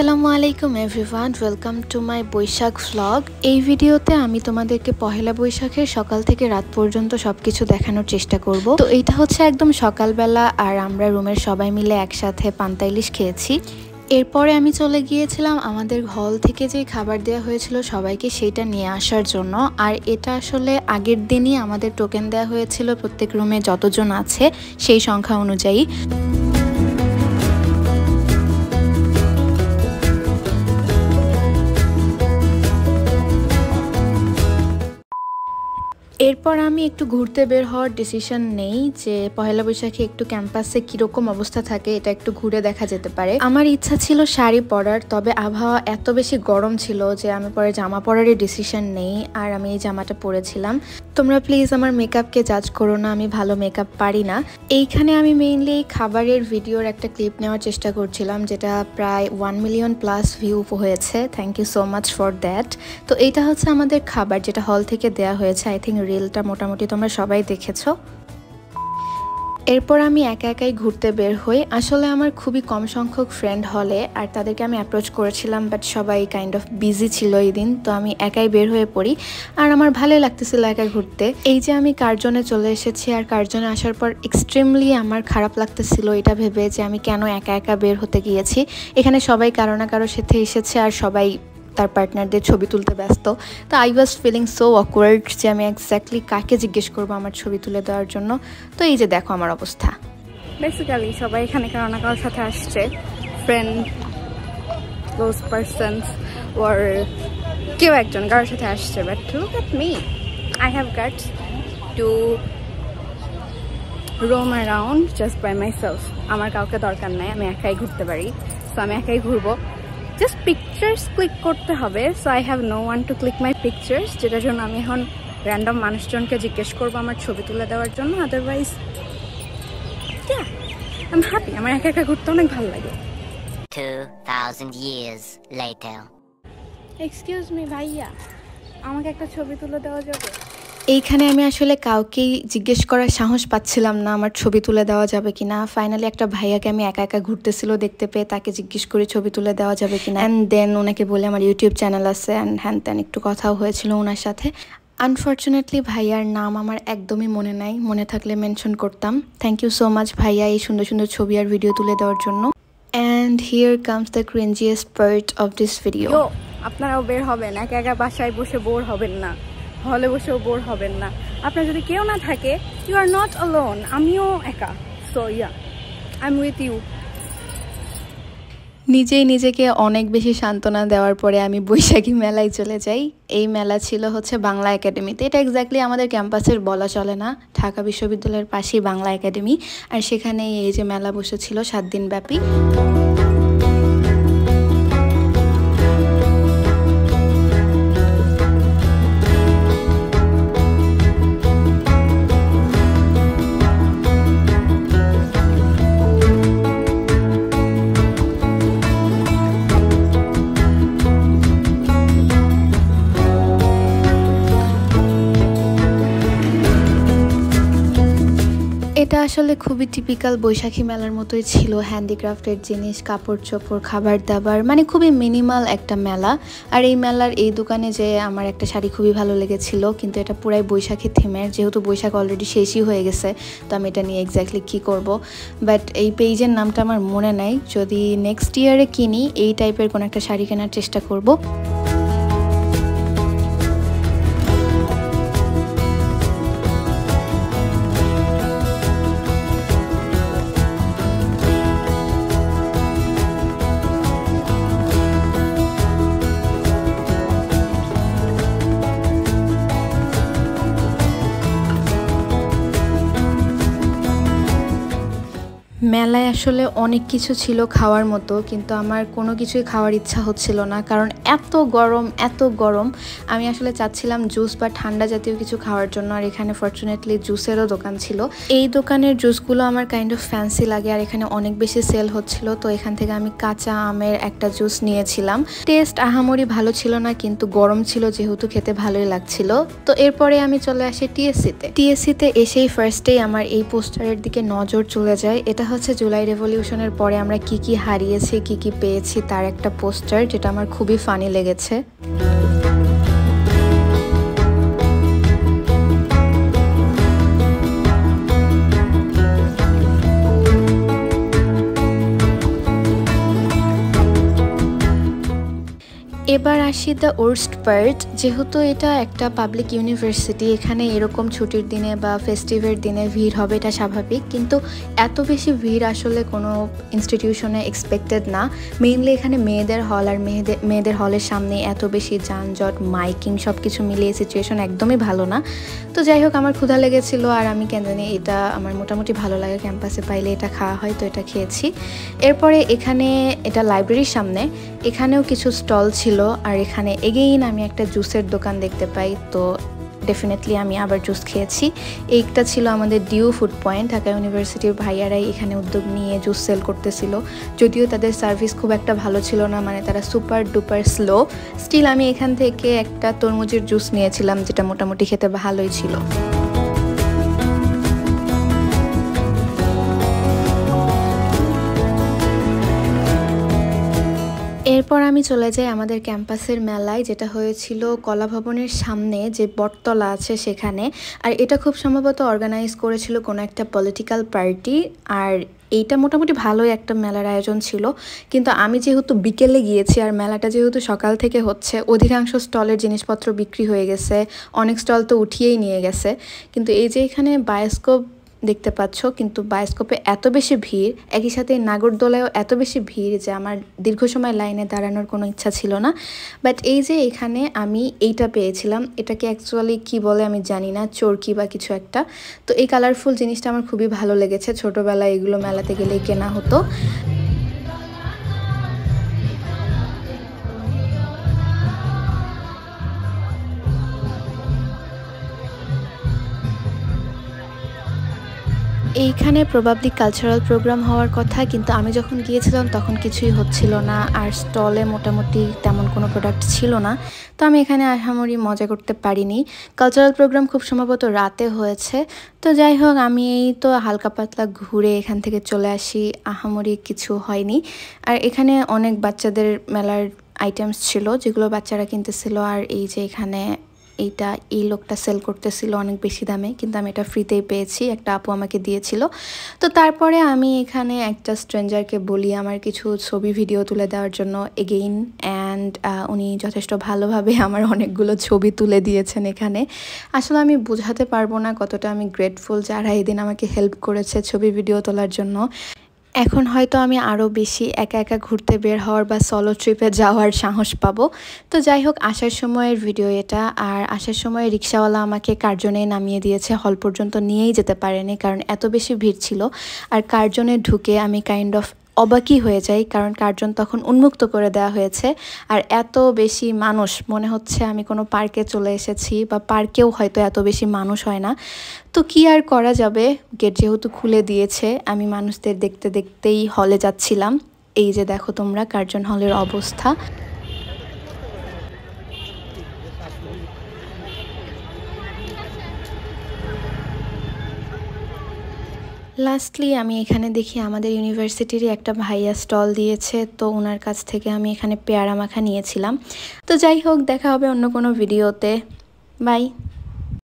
আসসালামু আলাইকুম everyone, welcome to my Baishakh vlog. এই ভিডিওতে আমি তোমাদেরকে পহেলা বৈশাখের সকাল থেকে রাত পর্যন্ত সবকিছু দেখানোর চেষ্টা করব। তো এইটা হচ্ছে একদম সকালবেলা, আর আমরা রুমের সবাই মিলে একসাথে পান্তা ইলিশ খেয়েছি। এরপরে আমি চলে গিয়েছিলাম আমাদের হল থেকে যে খাবার দেওয়া হয়েছিল সবাইকে, সেইটা নিয়ে আসার জন্য। আর এটা আসলে আগের দিনই আমাদের টোকেন দেওয়া হয়েছিল প্রত্যেক রুমে যতজন আছে সেই সংখ্যা অনুযায়ী। এরপর আমি একটু ঘুরতে বের হওয়ার ডিসিশন নেই যে পহেলা বৈশাখে একটু ক্যাম্পাসে কিরকম অবস্থা থাকে এটা একটু ঘুরে দেখা যেতে পারে। আমার ইচ্ছা ছিল শাড়ি পরার, তবে আবহাওয়া এত বেশি গরম ছিল যে আমি পরে জামা পরারই ডিসিশন নেই, আর আমি এই জামাটা পরেছিলাম। তোমরা প্লিজ আমার মেকআপকে জাজ করো না, আমি ভালো মেকআপ পারি না। এইখানে আমি মেইনলি খাবারের ভিডিওর একটা ক্লিপ নেওয়ার চেষ্টা করছিলাম, যেটা প্রায় 1 মিলিয়ন প্লাস ভিউ হয়েছে। Thank you so much for that. তো এইটা হচ্ছে আমাদের খাবার যেটা হল থেকে দেওয়া হয়েছে। আই থিঙ্ক রিলটা মোটামুটি তোমরা সবাই দেখেছো। এরপর আমি একা একাই ঘুরতে বের হই। আসলে আমার খুবই কম সংখ্যক ফ্রেন্ড হলে, আর তাদেরকে আমি অ্যাপ্রোচ করেছিলাম, বাট সবাই কাইন্ড অফ বিজি ছিল এই দিন। তো আমি একাই বের হয়ে পড়ি, আর আমার ভালোই লাগতেছিল একা ঘুরতে। এই যে আমি কার্জনে চলে এসেছি, আর কার্জনে আসার পর এক্সট্রিমলি আমার খারাপ লাগতেছিল এটা ভেবে যে আমি কেন একা একা বের হতে গিয়েছি। এখানে সবাই কারো না কারোর সাথে এসেছে, আর সবাই তার পার্টনারদের ছবি তুলতে ব্যস্ত। তো I was feeling so awkward যে আমি এক্স্যাক্টলি কাকে জিজ্ঞেস করবো আমার ছবি তুলে দেওয়ার জন্য। তো এই যে দেখো আমার অবস্থা। বেসিক্যালি সবাই এখানে কারো না কারোর সাথে আসছে, ফ্রেন্ড, ক্লোজ পারসনস, ওর কেউ একজন কারোর সাথে আসছে। But look at me, I have guts to roam around just by myself. আমার কাউকে দরকার নাই, আমি একাই ঘুরতে পারি। সো আমি একাই ঘুরবো। জাস্ট পিকচার্স ক্লিক করতে হবে। So I have no one to click my pictures, যেটার জন্য আমি এখন র্যান্ডম মানুষজনকে জিজ্ঞেস করবো আমার ছবি তুলে দেওয়ার জন্য। Otherwise I am happy. আমার একা একা ঘুরতে অনেক ভালো লাগে। 2000 years later. এক্সকিউজ মি ভাইয়া, আমাকে একটা ছবি তুলে দেওয়া যাবে? এইখানে আমি আসলে কাউকেই জিজ্ঞেস করার সাহস পাচ্ছিলাম না আমার ছবি তুলে দেওয়া যাবে কিনা। ফাইনালি একটা ভাইয়াকে আমি একা একা ঘুরতেছিল দেখতে পেয়ে তাকে জিজ্ঞেস করে ছবি তুলে দেওয়া যাবে কিনা। অ্যান্ড দেন ওনাকে বলে আমার ইউটিউব চ্যানেল আছে, অ্যান্ড হ্যান ত্যান একটু কথাও হয়েছিল ওনার সাথে। আনফর্চুনেটলি ভাইয়ার নাম আমার একদমই মনে নাই, মনে থাকলে মেনশন করতাম। থ্যাংক ইউ সো মাচ ভাইয়া এই সুন্দর সুন্দর ছবি আর ভিডিও তুলে দেওয়ার জন্য। And here comes the cringiest part of this video. আপনারাও বের হবেন, একা একা বাসায় বসে বোর হবেন না, হলে বসেও বোর হবেন না। আপনার যদি কেউ না থাকে, ইউ আর নট অ্যালোন। আমিও একা। So yeah, I am with you. নিজেই নিজেকে অনেক বেশি সান্ত্বনা দেওয়ার পরে আমি বৈশাখী মেলায় চলে যাই। এই মেলা ছিল হচ্ছে বাংলা একাডেমিতে। এটা এক্স্যাক্টলি আমাদের ক্যাম্পাসের বলা চলে না, ঢাকা বিশ্ববিদ্যালয়ের পাশেই বাংলা একাডেমি। আর সেখানে এই যে মেলা বসেছিল 7 দিন ব্যাপী। এটা আসলে খুবই টিপিক্যাল বৈশাখী মেলার মতোই ছিল। হ্যান্ডিক্রাফটের জিনিস, কাপড় চোপড়, খাবার দাবার, মানে খুবই মিনিমাল একটা মেলা। আর এই মেলার এই দোকানে যে আমার একটা শাড়ি খুবই ভালো লেগেছিল, কিন্তু এটা পুরাই বৈশাখী থিমের। যেহেতু বৈশাখ অলরেডি শেষই হয়ে গেছে, তো আমি এটা নিয়ে এক্স্যাক্টলি কী করব। বাট এই পেজের নামটা আমার মনে নাই। যদি নেক্সট ইয়ারে কিনি এই টাইপের কোনো একটা শাড়ি কেনার চেষ্টা করব। মেলায় আসলে অনেক কিছু ছিল খাওয়ার মতো, কিন্তু আমার কোনো কিছুই খাওয়ার ইচ্ছা হচ্ছিল না, কারণ এত গরম এত গরম। আমি আসলে চাচ্ছিলাম জুস বা ঠান্ডা জাতীয় কিছু খাওয়ার জন্য, আর এখানে ফরচুনেটলি জুসেরও দোকান ছিল। এই দোকানের জুসগুলো আমার কাইন্ড অফ ফ্যান্সি লাগে, আর এখানে অনেক বেশি সেল হচ্ছিল। তো এখান থেকে আমি কাঁচা আমের একটা জুস নিয়েছিলাম। টেস্ট আহামরি ভালো ছিল না, কিন্তু গরম ছিল যেহেতু খেতে ভালোই লাগছিল। তো এরপরে আমি চলে আসি টিএসসিতে। টিএসসিতে এসেই ফার্স্টেই আমার এই পোস্টারের দিকে নজর চলে যায়। এটা হচ্ছে জুলাই রেভলিউশনের পরে আমরা কি কি হারিয়েছি কি কি পেয়েছি তার একটা পোস্টার, যেটা আমার খুবই ফানি লেগেছে। এবার আসি দ্য ওর্স্ট পার্ট। যেহেতু এটা একটা পাবলিক ইউনিভার্সিটি, এখানে এরকম ছুটির দিনে বা ফেস্টিভের দিনে ভিড় হবে, এটা স্বাভাবিক, কিন্তু এত বেশি ভিড় আসলে কোনো ইনস্টিটিউশনে এক্সপেক্টেড না। মেইনলি এখানে মেয়েদের হল, আর মেয়েদের হলের সামনে এত বেশি যানজট, মাইকিং, সব কিছু মিলিয়ে সিচুয়েশন একদমই ভালো না। তো যাই হোক, আমার ক্ষুধা লেগেছিল, আর আমি কেন জানি এটা আমার মোটামুটি ভালো লাগে, ক্যাম্পাসে পাইলে এটা খাওয়া হয়, তো এটা খেয়েছি। এরপরে এখানে এটা লাইব্রেরির সামনে, এখানেও কিছু স্টল ছিল, আর এখানে এগেইন আমি একটা জুসের দোকান দেখতে পাই, তো ডেফিনেটলি আমি আবার জুস খেয়েছি। এইটা ছিল আমাদের ডিউ ফুড পয়েন্ট। ঢাকা ইউনিভার্সিটির ভাইয়ারাই এখানে উদ্যোগ নিয়ে জুস সেল করতেছিল, যদিও তাদের সার্ভিস খুব একটা ভালো ছিল না, মানে তারা সুপার ডুপার স্লো। স্টিল আমি এখান থেকে একটা তরমুজের জুস নিয়েছিলাম, যেটা মোটামুটি খেতে ভালোই ছিল। এরপর আমি চলে যাই আমাদের ক্যাম্পাসের মেলায়, যেটা হয়েছিল কলা ভবনের সামনে যে বটতলা আছে সেখানে। আর এটা খুব সম্ভবত অর্গানাইজ করেছিল কোনো একটা পলিটিক্যাল পার্টি, আর এইটা মোটামুটি ভালোই একটা মেলার আয়োজন ছিল। কিন্তু আমি যেহেতু বিকেলে গিয়েছি, আর মেলাটা যেহেতু সকাল থেকে হচ্ছে, অধিকাংশ স্টলের জিনিসপত্র বিক্রি হয়ে গেছে, অনেক স্টল তো উঠিয়েই নিয়ে গেছে। কিন্তু এই যে এখানে বায়োস্কোপ দেখতে পাচ্ছ, কিন্তু বায়োস্কোপে এত বেশি ভিড়, একই সাথে নাগরদোলায়ও এত বেশি ভিড় যে আমার দীর্ঘ সময় লাইনে দাঁড়ানোর কোনো ইচ্ছা ছিল না। বাট এই যে এখানে আমি এইটা পেয়েছিলাম, এটাকে অ্যাকচুয়ালি কি বলে আমি জানি না, চরকি বা কিছু একটা। তো এই কালারফুল জিনিসটা আমার খুবই ভালো লেগেছে, ছোটোবেলায় এগুলো মেলাতে গেলেই কেনা হতো। এইখানে প্রবাবলি কালচারাল প্রোগ্রাম হওয়ার কথা, কিন্তু আমি যখন গিয়েছিলাম তখন কিছুই হচ্ছিল না, আর স্টলে মোটামুটি তেমন কোনো প্রোডাক্ট ছিল না, তো আমি এখানে আহামরি মজা করতে পারিনি। কালচারাল প্রোগ্রাম খুব সম্ভবত রাতে হয়েছে। তো যাই হোক, আমি এই তো হালকা পাতলা ঘুরে এখান থেকে চলে আসি, আহামরি কিছু হয়নি। আর এখানে অনেক বাচ্চাদের মেলার আইটেমস ছিল, যেগুলো বাচ্চারা কিনতেছিল। আর এই যে এখানে এই লোকটা সেল করতেছিল অনেক বেশি দামে, কিন্তু আমি এটা ফ্রিতেই পেয়েছি, একটা আপু আমাকে দিয়েছিল। তো তারপরে আমি এখানে একটা স্ট্রেঞ্জারকে বলি আমার কিছু ছবি ভিডিও তুলে দেওয়ার জন্য এগেইন, অ্যান্ড উনি যথেষ্ট ভালোভাবে আমার অনেকগুলো ছবি তুলে দিয়েছেন এখানে। আসলে আমি বোঝাতে পারবো না কতটা আমি গ্রেটফুল যারা এই দিন আমাকে হেল্প করেছে ছবি ভিডিও তোলার জন্য। এখন হয়তো আমি আরও বেশি একা একা ঘুরতে বের হওয়ার বা সলো ট্রিপে যাওয়ার সাহস পাবো। তো যাই হোক, আসার সময়ের ভিডিও এটা। আর আসার সময় রিক্সাওয়ালা আমাকে কার্জনে নামিয়ে দিয়েছে, হল পর্যন্ত নিয়েই যেতে পারেনি, কারণ এত বেশি ভিড় ছিল। আর কার্জনে ঢুকে আমি কাইন্ড অফ অবাকই হয়ে যাই, কারণ কার্জন তখন উন্মুক্ত করে দেওয়া হয়েছে, আর এত বেশি মানুষ, মনে হচ্ছে আমি কোনো পার্কে চলে এসেছি, বা পার্কেও হয়তো এত বেশি মানুষ হয় না। তো কি আর করা যাবে, গেট যেহেতু খুলে দিয়েছে, আমি মানুষদের দেখতে দেখতেই হলে যাচ্ছিলাম। এই যে দেখো তোমরা কার্জন হলের অবস্থা। লাস্টলি আমি এখানে দেখি আমাদের ইউনিভার্সিটিরই একটা ভাইয়া স্টল দিয়েছে, তো ওনার কাছ থেকে আমি এখানে পেয়ারা মাখা নিয়েছিলাম। তো যাই হোক, দেখা হবে অন্য কোনো ভিডিওতে। বাই।